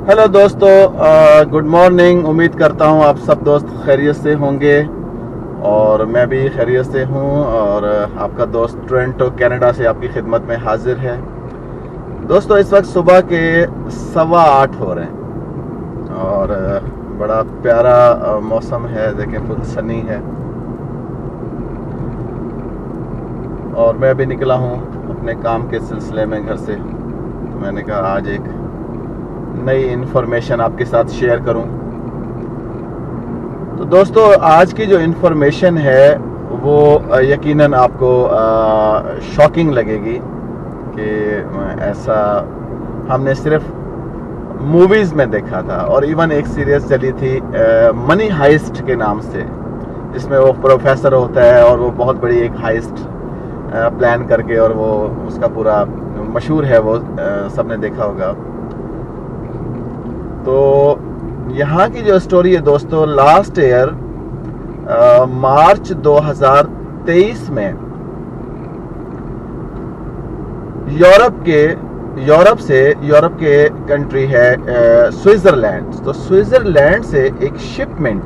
Hello दोस्तों, good morning. उम्मीद करता हूँ आप सब दोस्त खैरियत से होंगे और मैं भी खैरियत से हूँ। और आपका दोस्त टोरंटो कनाडा से आपकी खिदमत में हाजिर है। दोस्तों, इस वक्त सुबह के 8:15 हो रहे हैं और बड़ा प्यारा मौसम है। देखें, फुल सनी है और मैं भी निकला हूँ अपने काम के सिलसिले में घर से। मैंने कहा आज एक नई इन्फॉर्मेशन आपके साथ शेयर करूं। तो दोस्तों, आज की जो इन्फॉर्मेशन है वो यकीनन आपको शॉकिंग लगेगी कि ऐसा हमने सिर्फ मूवीज़ में देखा था। और इवन एक सीरीज चली थी मनी हाइस्ट के नाम से, जिसमें वो प्रोफेसर होता है और वो बहुत बड़ी एक हाइस्ट प्लान करके, और वो उसका पूरा मशहूर है, वो सबने देखा होगा। तो यहाँ की जो स्टोरी है दोस्तों, लास्ट ईयर मार्च 2023 में यूरोप के कंट्री है स्विट्जरलैंड। तो स्विट्जरलैंड से एक शिपमेंट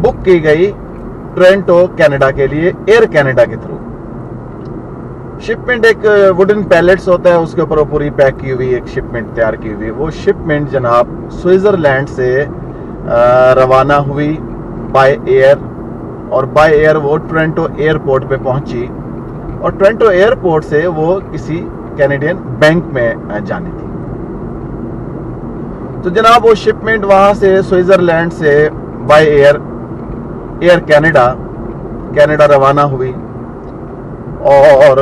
बुक की गई टोरंटो कनाडा के लिए एयर कनाडा के थ्रू। शिपमेंट एक वुडन पैलेट्स होता है, उसके ऊपर वो पूरी पैक की हुई एक शिपमेंट तैयार की हुई। वो शिपमेंट जनाब स्विट्जरलैंड से रवाना हुई बाय एयर, और बाय एयर वो टोरंटो एयरपोर्ट पे पहुंची, और टोरंटो एयरपोर्ट से वो किसी कैनेडियन बैंक में जानी थी। तो जनाब वो शिपमेंट वहां से स्विट्जरलैंड से बाय एयर कनाडा रवाना हुई। और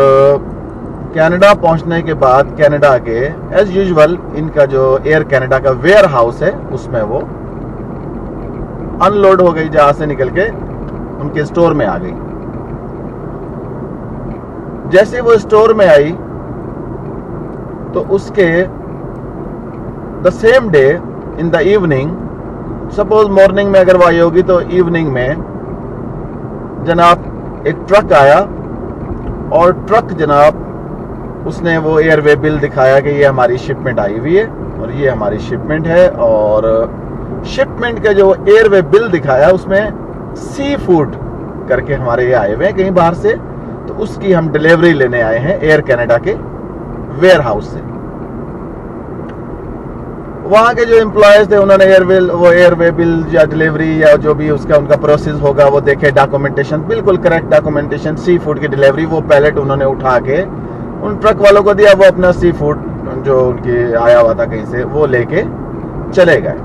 कनाडा पहुंचने के बाद कनाडा के एज यूजुअल इनका जो एयर कनाडा का वेयर हाउस है उसमें वो अनलोड हो गई, जहां से निकल के उनके स्टोर में आ गई। जैसे वो स्टोर में आई तो उसके the same day in the evening, suppose morning में अगर वो आई होगी तो इवनिंग में जनाब एक ट्रक आया, और ट्रक जनाब उसने वो एयरवे बिल दिखाया कि ये हमारी शिपमेंट आई हुई है और ये हमारी शिपमेंट है। और शिपमेंट का जो एयरवे बिल दिखाया उसमें सी फूड करके हमारे ये आए हुए हैं कहीं बाहर से, तो उसकी हम डिलीवरी लेने आए हैं एयर कनाडा के वेयर हाउस से। वहां के जो एम्प्लॉयज थे उन्होंने एयरवे बिल या डिलीवरी या जो भी उसका उनका प्रोसेस होगा वो देखे, डॉक्यूमेंटेशन बिल्कुल करेक्ट डॉक्यूमेंटेशन, सी फूड की डिलीवरी। वो पैलेट उन्होंने उठा के उन ट्रक वालों को दिया, वो अपना सी फूड जो उनकी आया हुआ था कहीं से वो लेके चले गए।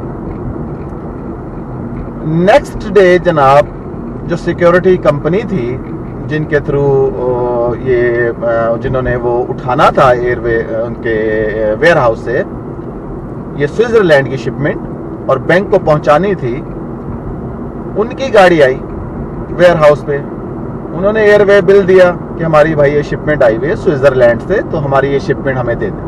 नेक्स्ट डे जनाब जो सिक्योरिटी कंपनी थी जिनके थ्रू जिन्होंने वो उठाना था एयरवे उनके वेयर हाउस से ये स्विट्जरलैंड की शिपमेंट और बैंक को पहुंचानी थी, उनकी गाड़ी आई वेयर हाउस पे। उन्होंने एयरवे बिल दिया कि हमारी भाई ये शिपमेंट आई हुई है स्विट्जरलैंड से, तो हमारी ये शिपमेंट हमें दे दें।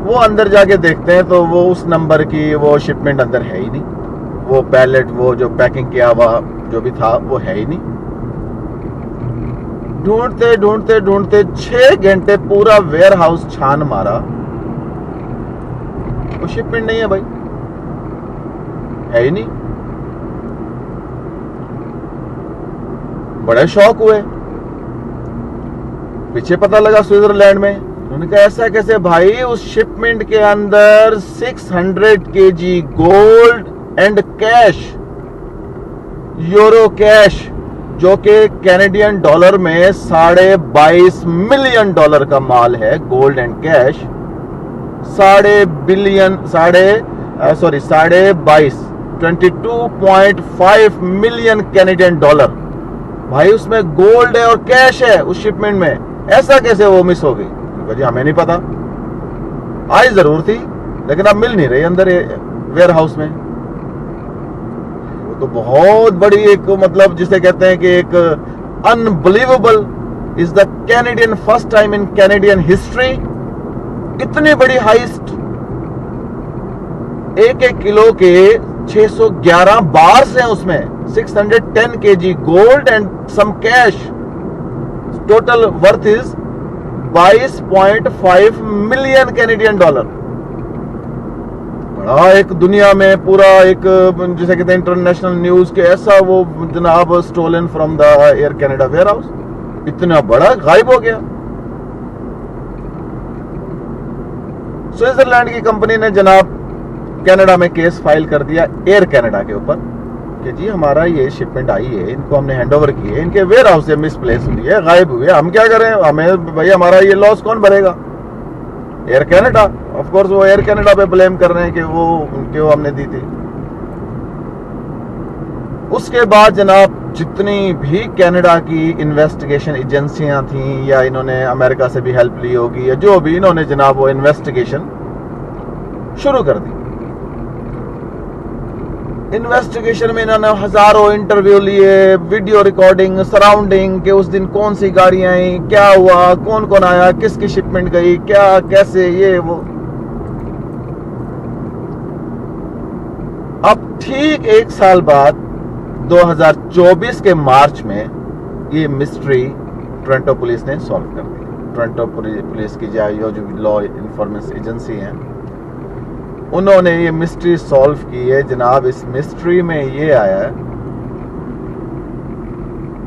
वो अंदर जाके देखते हैं तो वो उस नंबर की वो शिपमेंट अंदर है ही नहीं। वो पैलेट वो जो पैकिंग किया हुआ जो भी था वो है ही नहीं। ढूंढते 6 घंटे पूरा वेयर हाउस छान मारा, वो शिपमेंट नहीं है भाई, है ही नहीं। बड़े शौक हुए, पीछे पता लगा स्विट्जरलैंड में। उन्होंने कहा ऐसा कैसे भाई, उस शिपमेंट के अंदर 600 kg gold and cash, euro cash, जो कि कैनेडियन डॉलर में $22.5 मिलियन का माल है। Gold and cash 22.5 million Canadian dollar भाई उसमें गोल्ड है और कैश है उस शिपमेंट में। ऐसा कैसे वो मिस हो गई? जी हमें नहीं पता, आई जरूर थी लेकिन अब मिल नहीं रही अंदर वेयर हाउस में। तो बहुत बड़ी एक मतलब जिसे कहते हैं कि एक unbelievable is the Canadian first time in Canadian history. इतनी बड़ी हाइस्ट, 1 किलो के 611 बार्स हैं उसमें, 610 kg gold and some cash, total worth is 22.5 million Canadian dollar. बड़ा एक दुनिया में पूरा एक जैसे कहते हैं इंटरनेशनल न्यूज के ऐसा वो जनाब stolen from the air Canada warehouse, इतना बड़ा गायब हो गया। स्विट्जरलैंड की कंपनी ने जनाब कनाडा में केस फाइल कर दिया एयर कनाडा के ऊपर कि जी हमारा ये शिपमेंट आई है, इनको हमने हैंडओवर की है, इनके वेयर हाउस से मिसप्लेस हुई है, गायब हुई है, हम क्या करें, हमें भाई हमारा ये लॉस कौन भरेगा? Air Canada. ऑफ कोर्स वो एयर कनाडा पे ब्लेम कर रहे हैं कि वो क्यों हमने दी थी। उसके बाद जनाब जितनी भी कनाडा की इन्वेस्टिगेशन एजेंसियां थी या इन्होंने अमेरिका से भी हेल्प ली होगी या जो भी, इन्होंने जनाब वो इन्वेस्टिगेशन शुरू कर दी। इन्वेस्टिगेशन में इन्होंने हजारों इंटरव्यू लिए, वीडियो रिकॉर्डिंग सराउंडिंग के उस दिन कौन सी गाड़ियां आई, क्या हुआ, कौन कौन आया, किसकी शिपमेंट गई, क्या कैसे, ये वो। अब ठीक एक साल बाद 2024 के मार्च में ये मिस्ट्री टोरंटो पुलिस ने सॉल्व कर दी। टोरंटो पुलिस की जो लॉ इन्फॉर्मेशन एजेंसी है उन्होंने ये मिस्ट्री सॉल्व की है। जनाब इस मिस्ट्री में ये आया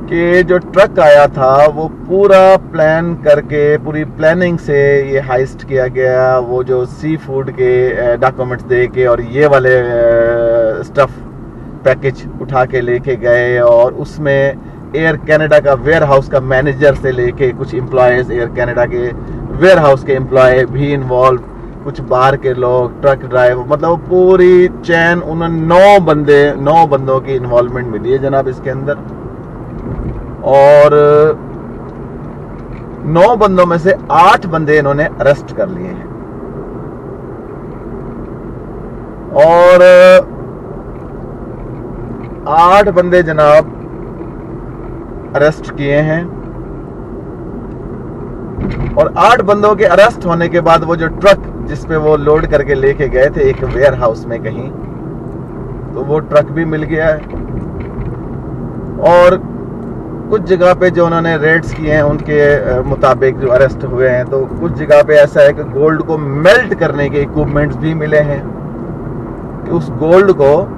कि जो ट्रक आया था वो पूरा प्लान करके, पूरी प्लानिंग से ये हाइस्ट किया गया। वो जो सी फूड के डॉक्यूमेंट्स दे के और ये वाले स्टफ पैकेज उठा के लेके गए और उसमें एयर कनाडा का वेयर हाउस का मैनेजर से लेके कुछ एम्प्लॉयज, एयर कनाडा के वेयर हाउस के एम्प्लॉय भी इन्वॉल्व, कुछ बाहर के लोग, ट्रक ड्राइवर, मतलब पूरी चैन, उन्होंने 9 बंदों की इन्वॉल्वमेंट मिली है जनाब इसके अंदर। और 9 बंदों में से 8 बंदे इन्होंने अरेस्ट कर लिए हैं और 8 बंदे जनाब अरेस्ट किए हैं। और 8 बंदों के अरेस्ट होने के बाद वो जो ट्रक जिसपे वो लोड करके लेके गए थे एक वेयर हाउस में कहीं, तो वो ट्रक भी मिल गया है। और कुछ जगह पे जो उन्होंने रेड्स किए हैं उनके मुताबिक जो अरेस्ट हुए हैं, तो कुछ जगह पे ऐसा है कि गोल्ड को मेल्ट करने के इक्विपमेंट्स भी मिले हैं कि उस गोल्ड को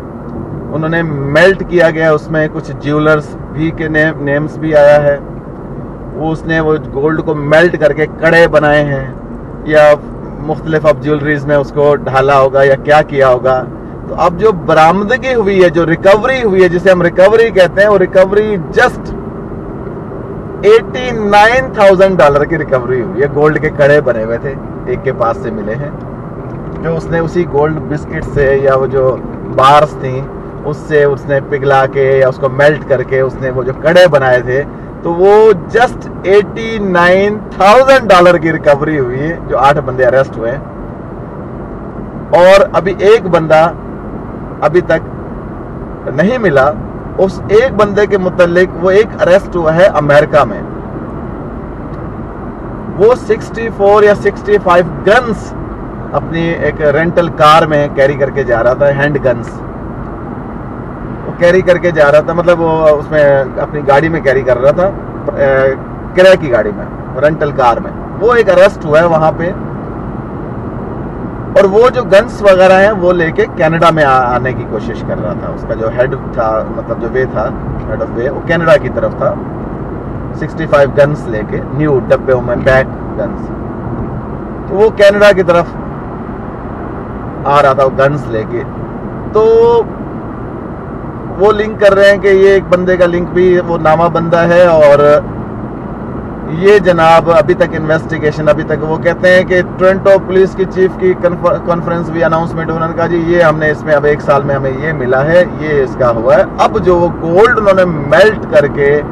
उन्होंने मेल्ट किया गया। उसमें कुछ ज्वेलर्स भी के नेम्स भी आया है। उसने वो गोल्ड को मेल्ट करके कड़े बनाए हैं या मुख्तलिफ अब ज्वेलरीज में उसको ढाला होगा या क्या किया होगा। तो अब जो बरामदगी हुई है, जो रिकवरी हुई है, जिसे हम रिकवरी कहते हैं, वो रिकवरी जस्ट $89,000 की रिकवरी हुई है। गोल्ड के कड़े बने हुए थे, एक के पास से मिले हैं, जो उसने उसी गोल्ड बिस्किट से या वो जो बार्स थी उससे उसने पिघला के या उसको मेल्ट करके उसने वो जो कड़े बनाए थे, तो वो जस्ट $89,000 की रिकवरी हुई है। जो 8 बंदे अरेस्ट हुए और अभी एक बंदा अभी तक नहीं मिला। उस एक बंदे के मुतालिक वो एक अरेस्ट हुआ है अमेरिका में। वो 64 या 65 गन्स अपनी एक रेंटल कार में कैरी करके जा रहा था, हैंड गन्स वो कैरी करके जा रहा था, मतलब वो उसमें अपनी गाड़ी में कैरी कर रहा था, किराए की गाड़ी में, रेंटल कार में। वो एक अरेस्ट हुआ है वहां पे। और वो जो गन्स वगैरह हैं वो लेके कनाडा में आने की कोशिश कर रहा था। उसका जो हेड था, मतलब जो वे था, हेड ऑफ वे, वो कनाडा की तरफ था। 65 गन्स लेके, न्यू डब्बे में पैक गन्स, तो वो कनाडा की तरफ आ रहा था वो गन्स लेके। तो वो लिंक कर रहे हैं कि ये एक बंदे का लिंक भी वो नामा बंदा है। और ये जनाब अभी तक इन्वेस्टिगेशन, अभी तक वो कहते हैं कि टोरंटो पुलिस की चीफ की कॉन्फ्रेंस भी अनाउंसमेंट, उन्होंने कहा जी ये हमने इसमें अब 1 साल में हमें ये मिला है, ये इसका हुआ है। अब जो वो गोल्ड उन्होंने मेल्ट करके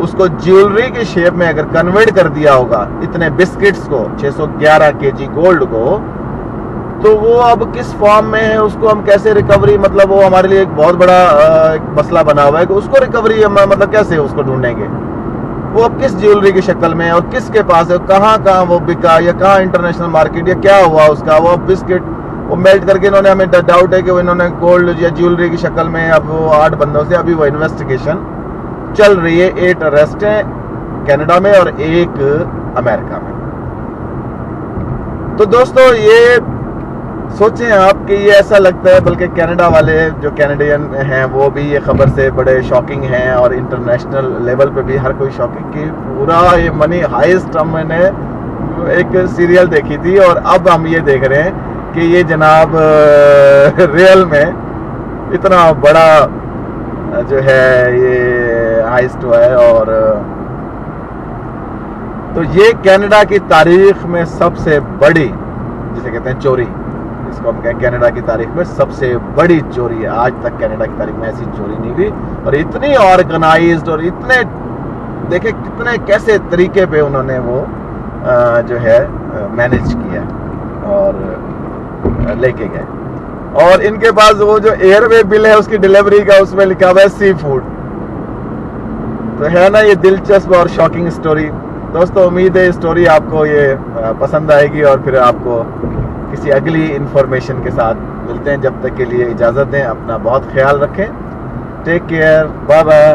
उसको ज्वेलरी की शेप में अगर कन्वर्ट कर दिया होगा, इतने बिस्किट्स को, 611 केजी गोल्ड को, तो वो अब किस फॉर्म में है, उसको हम कैसे रिकवरी, मतलब वो हमारे लिए एक बहुत बड़ा मसला बना हुआ है कि उसको रिकवरी हम मतलब कैसे उसको ढूंढेंगे, वो अब किस ज्वेलरी की शक्ल में है और किसके पास है, कहाँ कहाँ वो बिका या कहाँ इंटरनेशनल मार्केट या क्या हुआ उसका। वो बिस्किट वो मेल्ट करके इन्होंने, हमें डाउट है कि वो इन्होंने गोल्ड या ज्वेलरी की शक्ल में, अब वो 8 बंदों से अभी वो इन्वेस्टिगेशन चल रही है। 8 अरेस्ट हैं कनाडा में और 1 अमेरिका में। तो दोस्तों ये सोचें आप कि ये ऐसा लगता है, बल्कि कनाडा वाले जो कैनेडियन हैं वो भी ये खबर से बड़े शॉकिंग हैं और इंटरनेशनल लेवल पे भी हर कोई शॉकिंग की पूरा ये मनी हाईएस्ट। मैंने एक सीरियल देखी थी और अब हम ये देख रहे हैं कि ये जनाब रियल में इतना बड़ा जो है ये हाईएस्ट हुआ है। और तो ये कनाडा की तारीख में सबसे बड़ी, जिसे कहते हैं चोरी, इसको हम कहें कनाडा की तारीख में सबसे बड़ी चोरी है। आज तक कनाडा की तारीख में ऐसी चोरी नहीं हुई और इतनी ऑर्गेनाइज्ड और इतने देखे कितने कैसे तरीके पे उन्होंने वो जो है मैनेज किया और लेके गए। और इनके पास वो जो एयरवे बिल है उसकी डिलीवरी का, उसमें लिखा हुआ है सी फूड। तो है ना ये दिलचस्प और शॉकिंग स्टोरी। दोस्तों उम्मीद है स्टोरी आपको ये पसंद आएगी और फिर आपको किसी अगली इंफॉर्मेशन के साथ मिलते हैं। जब तक के लिए इजाज़त दें, अपना बहुत ख्याल रखें। Take care, bye bye.